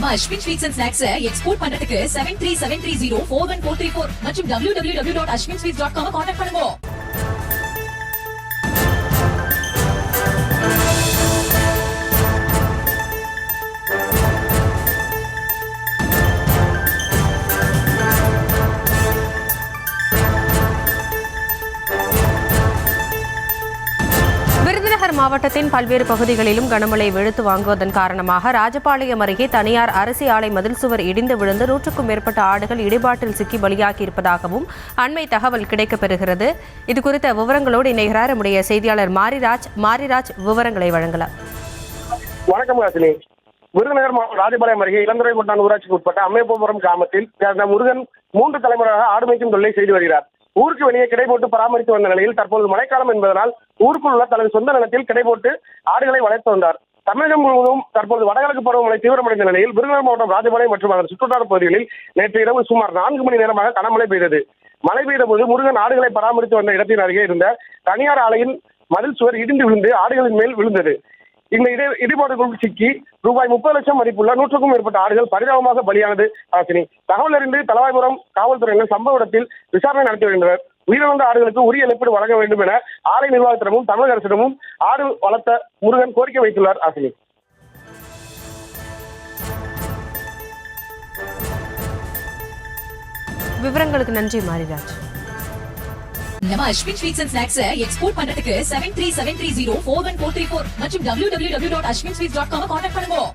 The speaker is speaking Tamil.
நம்ம Ashwin sweets and snacks export பண்றதுக்கு 7373041434 மற்றும் www.ashwinsweets.com கான்டாக்ட் பண்ணுங்க. மாவட்டத்தின் பல்வேறு பகுதிகளிலும் கனமழை வெளுத்து வாங்குவதன் காரணமாக ராஜபாளையம் அருகே தனியார் அரிசி ஆலை மதில் சுவர் இடிந்து விழுந்து 100க்கும் மேற்பட்ட ஆடுகள் இடிபாட்டில் சிக்கி பலியாகி இருப்பதாகவும் அண்மை தகவல் கிடைக்கப்பெறுகிறது. இதுகுறித்த விவரங்களோடு இணைகிறார் நம்முடைய செய்தியாளர் மாரிராஜ் விவரங்களை வழங்கலாம். வணக்கம் காசினி. விருதுநகர் மாவட்டம் ராஜபாளையம் அருகே இளந்துறை கொண்டான் ஊராட்சிக்கு உட்பட்ட அம்மையப்பபுரம் கிராமத்தில் முருகன் 3 தலைமுறையாக ஆடு மேய்க்கும் தொழிலை செய்து வருகிறார். ஊருக்கு வெளியே கிடை போட்டு பராமரித்து வந்த நிலையில் தற்போது மழைக்காலம் என்பதனால் ஊருக்குள் உள்ள தனது சொந்த நிலத்தில் கிடை போட்டு ஆடுகளை வளர்த்து வந்தார். தமிழகம் முழுவதும் தற்போது வடகிழக்கு பருவமழை தீவிரமடைந்த நிலையில் விருதுநகர் மாவட்டம் ராஜபாளையம் மற்றும் அதன் சுற்றுவட்டார பகுதிகளில் நேற்று இரவு சுமார் 4 மணி நேரமாக கனமழை பெய்தது. மழை பெய்த போது முருகன் ஆடுகளை பராமரித்து வந்த இடத்தின் அருகே இருந்த தனியார் ஆலையின் மதில் சுவர் இடிந்து விழுந்து ஆடுகளின் மேல் விழுந்தது. இந்த இடிபாடுகளுக்கு சிக்கி ரூபாய் 30 லட்சம் மதிப்புள்ள 100க்கும் மேற்பட்ட ஆடுகள் பரிதாபமாக பலியானது. ஆசினி தகவல் அறிந்து தலவாய்புரம் காவல்துறையினர் சம்பவ இடத்தில் விசாரணை நடத்தி வருகின்றனர். உயிரிழந்த ஆடுகளுக்கு உரிய இழப்பீடு வழங்க வேண்டும் என ஆலை நிர்வாகத்திடமும் தமிழக அரசிடமும் ஆடு வளர்த்த முருகன் கோரிக்கை வைத்துள்ளார். ஆசினி விவரங்களுக்கு நன்றி மாரிராஜ். நம்ம Ashwin sweets and snacks export பண்றதுக்கு 7373041434 மற்றும் www.ashwinsweets.com கான்டாக்ட் பண்ணுங்க.